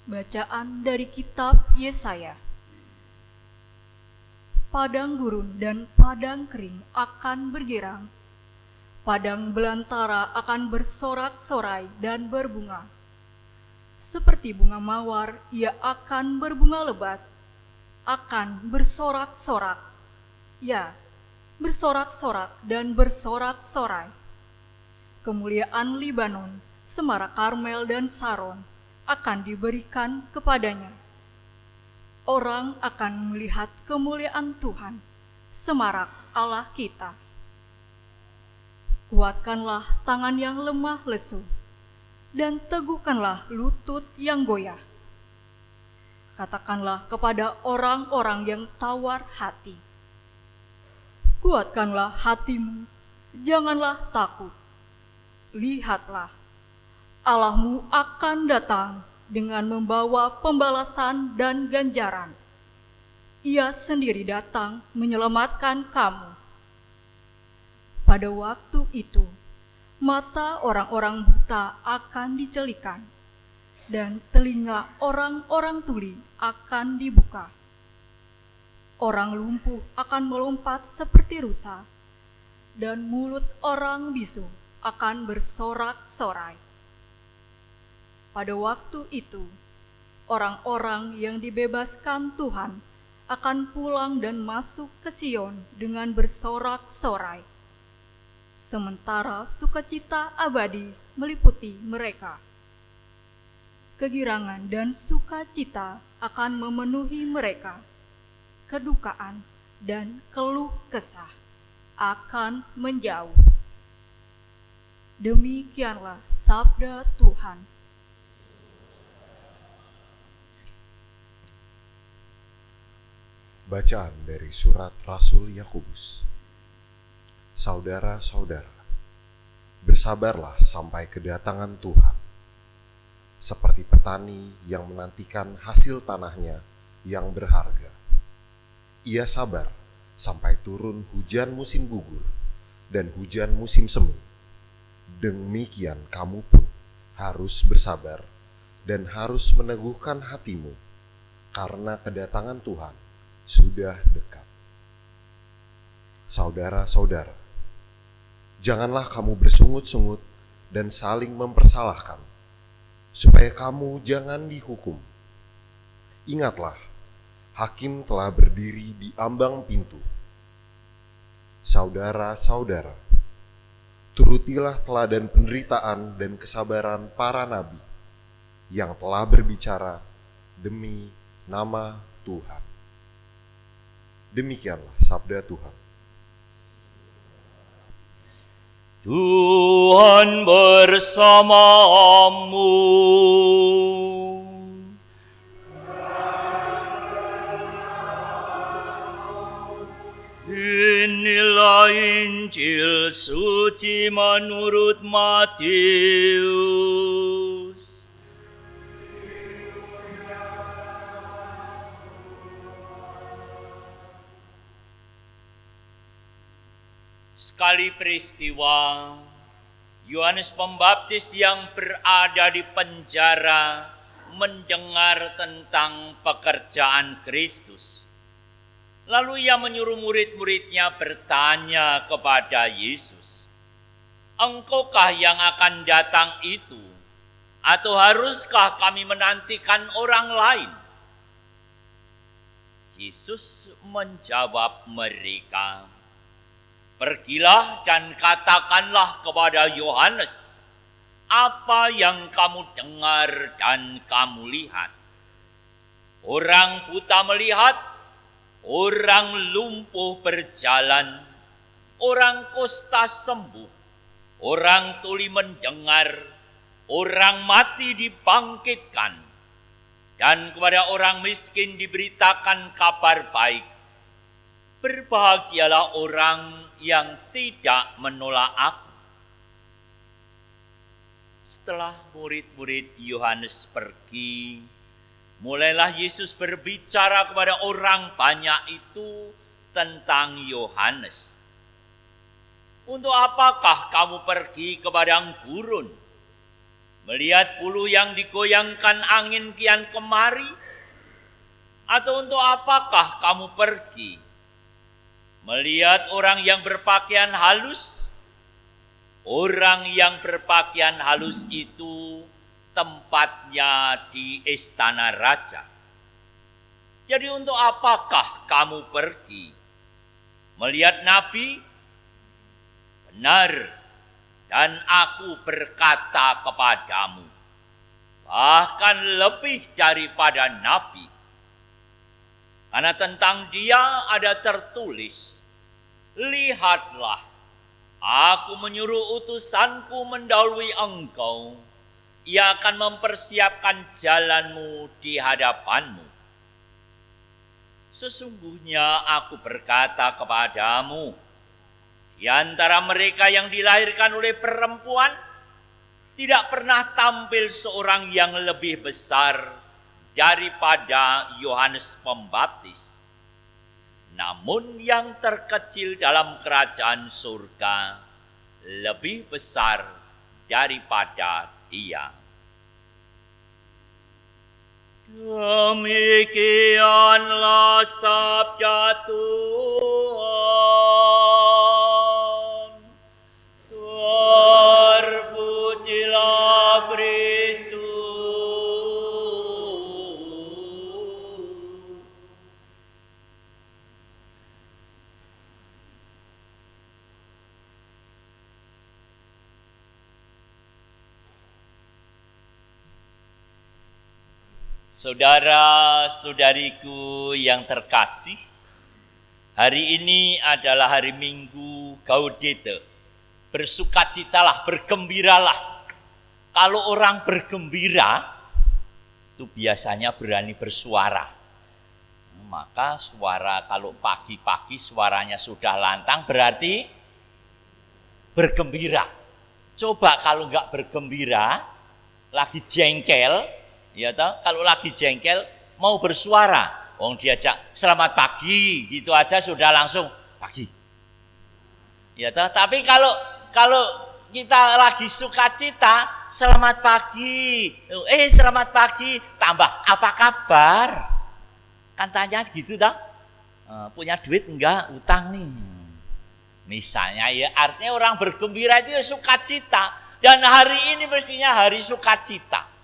Bacaan dari kitab Yesaya. Padang gurun dan padang kering akan bergirang. Padang belantara akan bersorak-sorai dan berbunga. Seperti bunga mawar, ia akan berbunga lebat, akan bersorak-sorak. Ya, bersorak-sorak dan bersorak-sorai. Kemuliaan Libanon, Semara Karmel dan Saron akan diberikan kepadanya. Orang akan melihat kemuliaan Tuhan, semarak Allah kita. Kuatkanlah tangan yang lemah lesu, dan teguhkanlah lutut yang goyah. Katakanlah kepada orang-orang yang tawar hati, kuatkanlah hatimu, janganlah takut. Lihatlah, Allahmu akan datang dengan membawa pembalasan dan ganjaran. Ia sendiri datang menyelamatkan kamu. Pada waktu itu, mata orang-orang buta akan dicelikan, dan telinga orang-orang tuli akan dibuka. Orang lumpuh akan melompat seperti rusa, dan mulut orang bisu akan bersorak-sorai. Pada waktu itu, orang-orang yang dibebaskan Tuhan akan pulang dan masuk ke Sion dengan bersorak-sorai. Sementara sukacita abadi meliputi mereka. Kegirangan dan sukacita akan memenuhi mereka. Kedukaan dan keluh kesah akan menjauh. Demikianlah sabda Tuhan. Bacaan dari surat Rasul Yakobus. Saudara-saudara, bersabarlah sampai kedatangan Tuhan. Seperti petani yang menantikan hasil tanahnya yang berharga. Ia sabar sampai turun hujan musim gugur dan hujan musim semi. Demikian kamu pun harus bersabar dan harus meneguhkan hatimu, karena kedatangan Tuhan sudah dekat. Saudara-saudara, janganlah kamu bersungut-sungut dan saling mempersalahkan, supaya kamu jangan dihukum. Ingatlah, hakim telah berdiri di ambang pintu. Saudara-saudara, turutilah teladan penderitaan dan kesabaran para nabi yang telah berbicara demi nama Tuhan. Demikianlah sabda Tuhan. Tuhan bersamamu. Inilah Injil suci menurut Matius. Sekali peristiwa, Yohanes Pembaptis yang berada di penjara mendengar tentang pekerjaan Kristus. Lalu ia menyuruh murid-muridnya bertanya kepada Yesus, "Engkaukah yang akan datang itu, atau haruskah kami menantikan orang lain?" Yesus menjawab mereka, "Pergilah dan katakanlah kepada Yohanes apa yang kamu dengar dan kamu lihat. Orang buta melihat, orang lumpuh berjalan, orang kusta sembuh, orang tuli mendengar, orang mati dibangkitkan, dan kepada orang miskin diberitakan kabar baik. Berbahagialah orang yang tidak menolak aku." Setelah murid-murid Yohanes pergi, mulailah Yesus berbicara kepada orang banyak itu tentang Yohanes. "Untuk apakah kamu pergi ke padang gurun? Melihat bulu yang digoyangkan angin kian kemari? Atau untuk apakah kamu pergi? Melihat orang yang berpakaian halus? Orang yang berpakaian halus itu tempatnya di istana raja. Jadi untuk apakah kamu pergi? Melihat nabi? Benar, dan aku berkata kepadamu, bahkan lebih daripada nabi. Karena tentang dia ada tertulis, lihatlah, aku menyuruh utusanku mendahului engkau. Ia akan mempersiapkan jalanmu di hadapanmu. Sesungguhnya aku berkata kepadamu, di antara mereka yang dilahirkan oleh perempuan, tidak pernah tampil seorang yang lebih besar daripada Yohanes Pembaptis. Namun yang terkecil dalam kerajaan surga lebih besar daripada dia. Demikianlah sabda Tuhan. Terpujilah Kristus. Saudara-saudariku yang terkasih, hari ini adalah hari Minggu Gaudete. Bersukacitalah, bergembiralah. Kalau orang bergembira, itu biasanya berani bersuara. Maka suara kalau pagi-pagi suaranya sudah lantang berarti bergembira. Coba kalau enggak bergembira, lagi jengkel, ya toh, kalau lagi jengkel mau bersuara, diajak selamat pagi gitu aja sudah langsung pagi. Ya toh, tapi kalau kita lagi sukacita, selamat pagi. Selamat pagi, tambah apa kabar? Kan tanya gitu toh. Punya duit enggak? Utang nih. Misalnya ya, artinya orang bergembira itu ya sukacita, dan hari ini mestinya hari sukacita.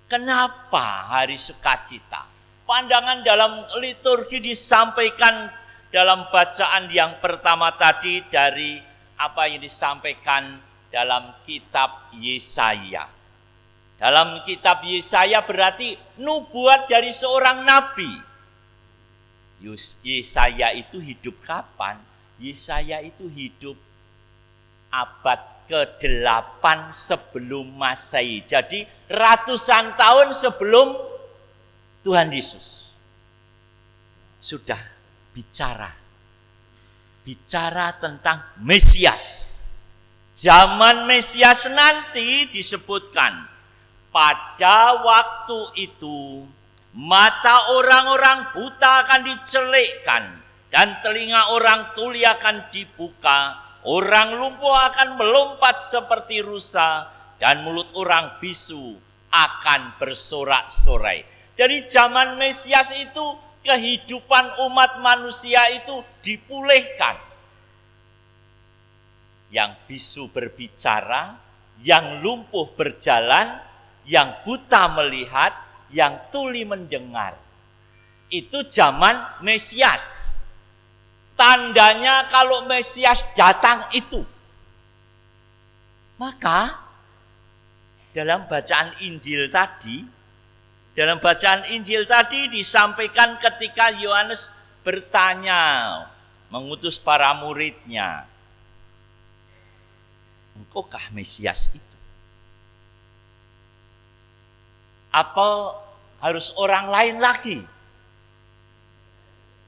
Kenapa hari sukacita? Pandangan dalam liturgi disampaikan dalam bacaan yang pertama tadi dari apa yang disampaikan dalam kitab Yesaya. Dalam kitab Yesaya berarti nubuat dari seorang nabi. Yesaya itu hidup kapan? Yesaya itu hidup abad ke-8 sebelum Masehi. Jadi ratusan tahun sebelum Tuhan Yesus sudah bicara tentang Mesias. Zaman Mesias nanti disebutkan, pada waktu itu mata orang-orang buta akan dicelikkan dan telinga orang tuli akan dibuka. Orang lumpuh akan melompat seperti rusa dan mulut orang bisu akan bersorak-sorai. Jadi zaman Mesias itu kehidupan umat manusia itu dipulihkan. Yang bisu berbicara, yang lumpuh berjalan, yang buta melihat, yang tuli mendengar. Itu zaman Mesias. Tandanya kalau Mesias datang itu. Maka dalam bacaan Injil tadi disampaikan ketika Yohanes bertanya, mengutus para muridnya, engkaukah Mesias itu? Apa harus orang lain lagi?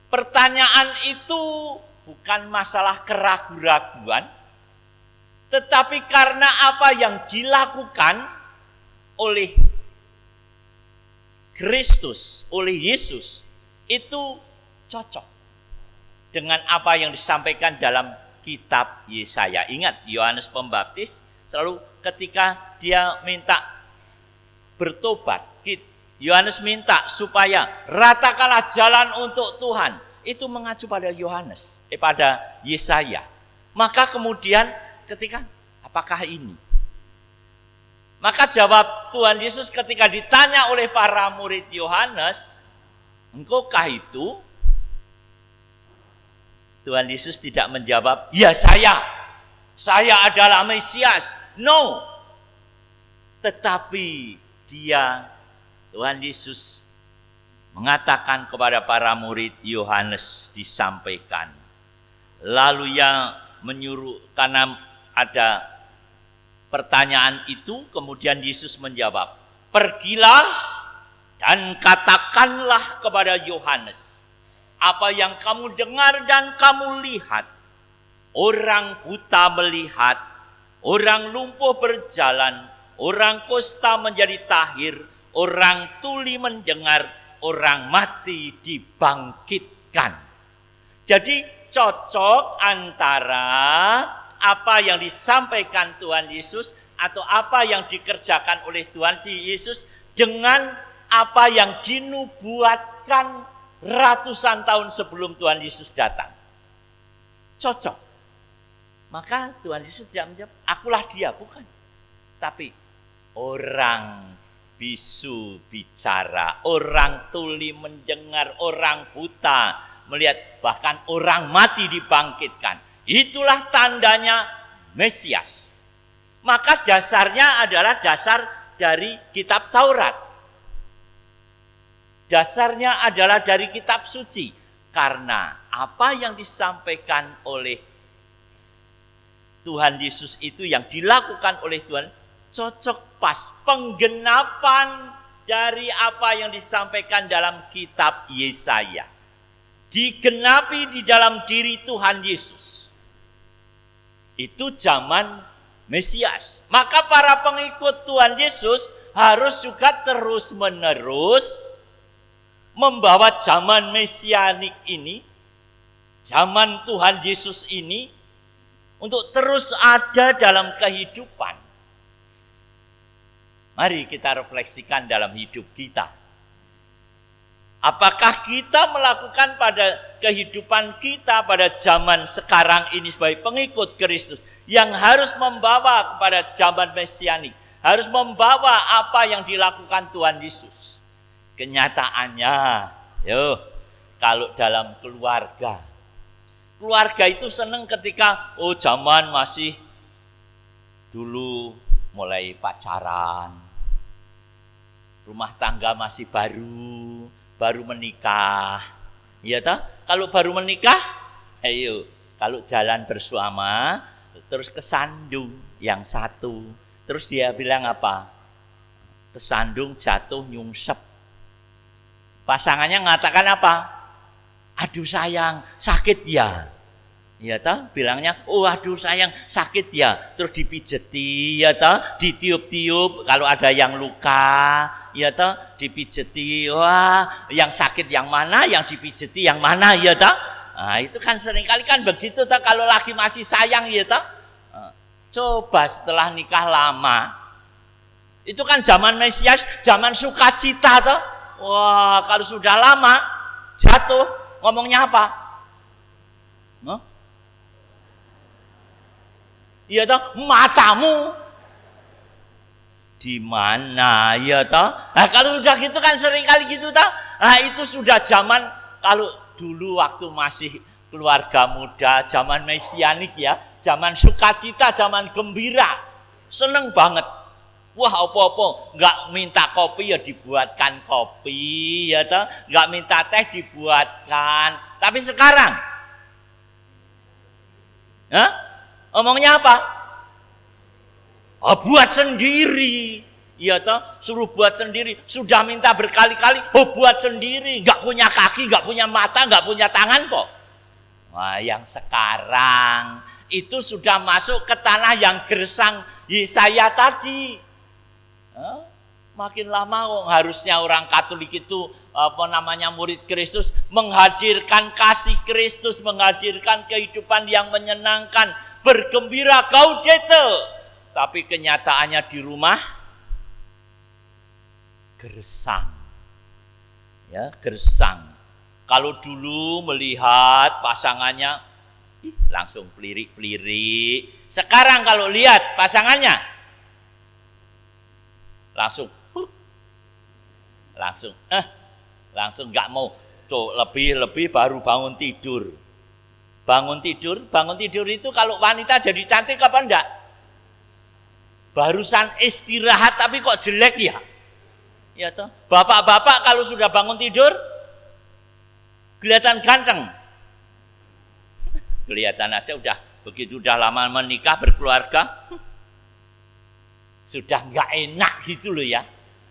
Pertanyaan itu bukan masalah keraguan-raguan, tetapi karena apa yang dilakukan oleh Kristus, oleh Yesus, itu cocok dengan apa yang disampaikan dalam kitab Yesaya. Ingat, Yohanes Pembaptis selalu ketika dia minta bertobat, Yohanes minta supaya ratakanlah jalan untuk Tuhan. Itu mengacu pada pada Yesaya. Maka kemudian ketika apakah ini? Maka jawab Tuhan Yesus ketika ditanya oleh para murid Yohanes, engkaukah itu? Tuhan Yesus tidak menjawab, ya saya adalah Mesias. No. Tetapi Tuhan Yesus mengatakan kepada para murid Yohanes disampaikan. Lalu yang menyuruh, karena ada pertanyaan itu, kemudian Yesus menjawab, pergilah dan katakanlah kepada Yohanes, apa yang kamu dengar dan kamu lihat. Orang buta melihat, orang lumpuh berjalan, orang kusta menjadi tahir, orang tuli mendengar, orang mati dibangkitkan. Jadi cocok antara apa yang disampaikan Tuhan Yesus atau apa yang dikerjakan oleh Tuhan Yesus dengan apa yang dinubuatkan ratusan tahun sebelum Tuhan Yesus datang. Cocok. Maka Tuhan Yesus tidak menjawab, akulah dia, bukan. Tapi orang bisu bicara, orang tuli mendengar, orang buta melihat, bahkan orang mati dibangkitkan. Itulah tandanya Mesias. Maka dasarnya adalah dasar dari kitab Taurat. Dasarnya adalah dari kitab suci. Karena apa yang disampaikan oleh Tuhan Yesus itu yang dilakukan oleh Tuhan cocok pas penggenapan dari apa yang disampaikan dalam kitab Yesaya. Digenapi di dalam diri Tuhan Yesus. Itu zaman Mesias. Maka para pengikut Tuhan Yesus harus juga terus-menerus membawa zaman mesianik ini, zaman Tuhan Yesus ini, untuk terus ada dalam kehidupan. Mari kita refleksikan dalam hidup kita. Apakah kita melakukan pada kehidupan kita pada zaman sekarang ini sebagai pengikut Kristus yang harus membawa kepada zaman mesianik, harus membawa apa yang dilakukan Tuhan Yesus. Kenyataannya, kalau dalam keluarga itu senang ketika zaman masih dulu mulai pacaran, rumah tangga masih baru menikah, ya toh? Kalau baru menikah, kalau jalan bersama, terus kesandung yang satu, terus dia bilang apa? Kesandung jatuh nyungsep. Pasangannya mengatakan apa? Aduh sayang, sakit ya. Ya toh, bilangnya, aduh sayang, sakit ya. Terus dipijeti, ya toh, ditiup-tiup kalau ada yang luka, ya toh, dipijeti. Wah, yang sakit yang mana, yang dipijeti yang mana, ya toh. Nah, itu kan seringkali kan begitu toh kalau lagi masih sayang, ya toh. Coba setelah nikah lama, itu kan zaman Mesias, zaman sukacita toh. Wah, kalau sudah lama jatuh, ngomongnya apa? Iya toh, matamu di mana, ya toh? Nah, kalau udah gitu kan sering kali gitu toh. Nah, itu sudah zaman kalau dulu waktu masih keluarga muda, zaman mesianik ya, zaman sukacita, zaman gembira. Seneng banget. Wah, apa-apa, enggak minta kopi ya dibuatkan kopi, ya toh? Enggak minta teh dibuatkan. Tapi sekarang omongnya apa? Buat sendiri. Ya toh, suruh buat sendiri. Sudah minta berkali-kali, buat sendiri. Enggak punya kaki, enggak punya mata, enggak punya tangan kok. Wah, yang sekarang itu sudah masuk ke tanah yang gersang Yesaya tadi. Makin lama kok harusnya orang Katolik itu murid Kristus menghadirkan kasih Kristus, menghadirkan kehidupan yang menyenangkan, bergembira gaudete. tapi kenyataannya di rumah gersang. Ya, gersang. Kalau dulu melihat pasangannya langsung pelirik-pelirik. Sekarang kalau lihat pasangannya langsung nggak mau. Tuh, lebih baru bangun tidur. Bangun tidur itu kalau wanita jadi cantik apa enggak? Barusan istirahat tapi kok jelek ya? Ya toh. Bapak-bapak kalau sudah bangun tidur kelihatan ganteng. Kelihatan aja udah lama menikah berkeluarga sudah enggak enak gitu loh ya.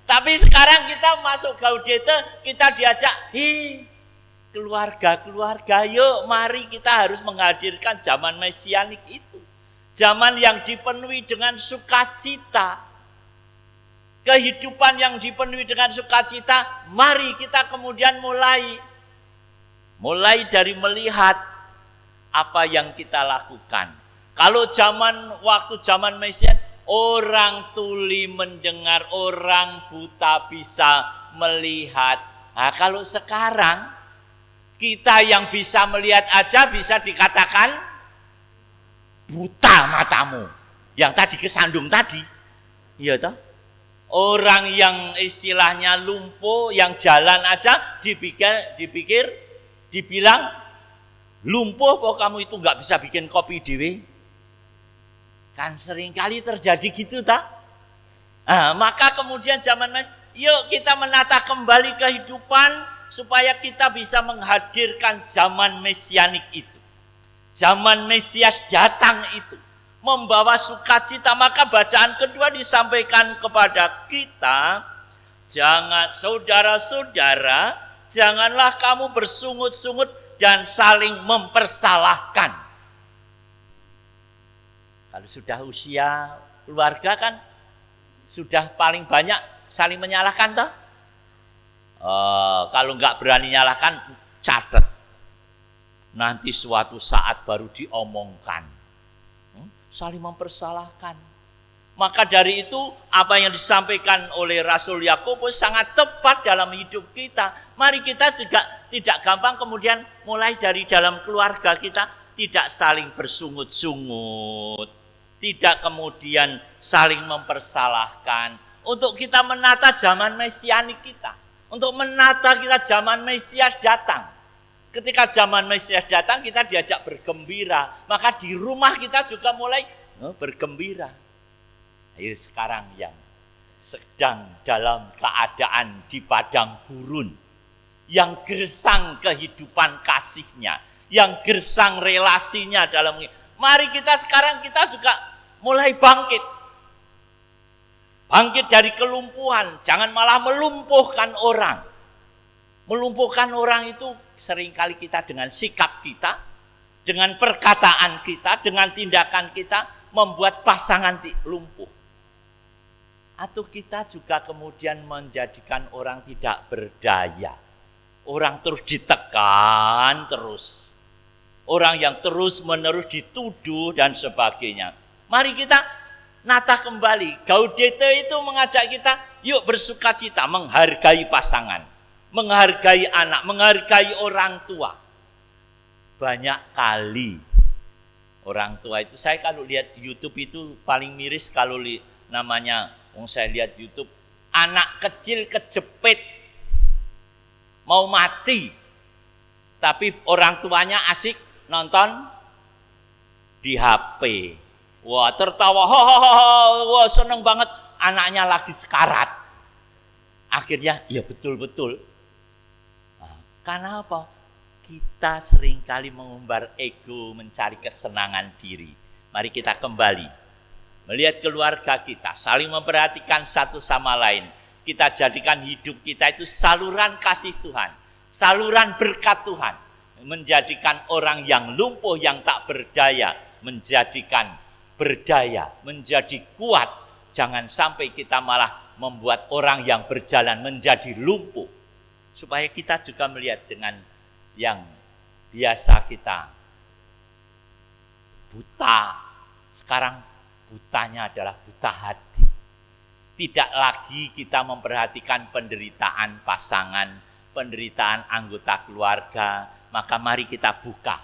Tapi sekarang kita masuk Gaudete, kita diajak, keluarga, yuk mari kita harus menghadirkan zaman mesianik itu. Zaman yang dipenuhi dengan sukacita. Kehidupan yang dipenuhi dengan sukacita, mari kita kemudian mulai dari melihat apa yang kita lakukan. Kalau waktu zaman mesian, orang tuli mendengar, orang buta bisa melihat. Nah, kalau sekarang kita yang bisa melihat aja bisa dikatakan buta matamu. Yang tadi kesandung tadi. Iya toh? Orang yang istilahnya lumpuh, yang jalan aja dibilang lumpuh kok kamu itu nggak bisa bikin kopi dewe. Kan seringkali terjadi gitu tak? Nah, maka kemudian yuk kita menata kembali kehidupan supaya kita bisa menghadirkan zaman mesianik itu. Zaman Mesias datang itu membawa sukacita. Maka bacaan kedua disampaikan kepada kita, jangan saudara-saudara, janganlah kamu bersungut-sungut dan saling mempersalahkan. Kalau sudah usia keluarga kan sudah paling banyak saling menyalahkan toh. Kalau nggak berani nyalahkan, catat. Nanti suatu saat baru diomongkan. Saling mempersalahkan. Maka dari itu apa yang disampaikan oleh Rasul Yakobus sangat tepat dalam hidup kita. Mari kita juga tidak gampang kemudian mulai dari dalam keluarga kita tidak saling bersungut-sungut. Tidak kemudian saling mempersalahkan. Untuk kita menata zaman mesianik kita. Untuk menata kita zaman Mesias datang. Ketika zaman Mesias datang kita diajak bergembira. Maka di rumah kita juga mulai bergembira. Ayo sekarang yang sedang dalam keadaan di padang gurun. Yang gersang kehidupan kasihnya. Yang gersang relasinya dalam. Mari kita sekarang kita juga mulai bangkit. Bangkit dari kelumpuhan. Jangan malah melumpuhkan orang. Melumpuhkan orang itu seringkali kita dengan sikap kita, dengan perkataan kita, dengan tindakan kita, membuat pasangan lumpuh. Atau kita juga kemudian menjadikan orang tidak berdaya. Orang terus ditekan terus. Orang yang terus-menerus dituduh dan sebagainya. Mari kita nata kembali. Gaudete itu mengajak kita, yuk bersukacita, menghargai pasangan, menghargai anak, menghargai orang tua. Banyak kali orang tua itu, saya kalau lihat YouTube itu paling miris kalau namanya, saya lihat YouTube, anak kecil kejepit, mau mati, tapi orang tuanya asik nonton di HP. Wah, tertawa, wah seneng banget, anaknya lagi sekarat. Akhirnya, ya betul-betul. Nah, karena apa? Kita seringkali mengumbar ego, mencari kesenangan diri. Mari kita kembali. Melihat keluarga kita, saling memperhatikan satu sama lain. Kita jadikan hidup kita itu saluran kasih Tuhan. Saluran berkat Tuhan. Menjadikan orang yang lumpuh, yang tak berdaya, menjadikan berdaya, menjadi kuat. Jangan sampai kita malah membuat orang yang berjalan menjadi lumpuh. Supaya kita juga melihat dengan yang biasa kita buta. Sekarang butanya adalah buta hati. Tidak lagi kita memperhatikan penderitaan pasangan, penderitaan anggota keluarga, maka mari kita buka.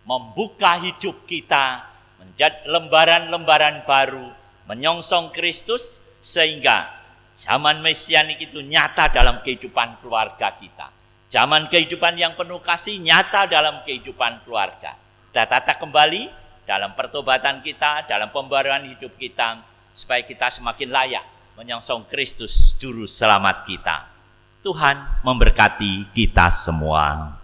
Membuka hidup kita menjadi lembaran-lembaran baru, menyongsong Kristus, sehingga zaman Mesianik itu nyata dalam kehidupan keluarga kita. Zaman kehidupan yang penuh kasih nyata dalam kehidupan keluarga. Kita tata kembali dalam pertobatan kita, dalam pembaruan hidup kita, supaya kita semakin layak menyongsong Kristus, Juru Selamat kita. Tuhan memberkati kita semua.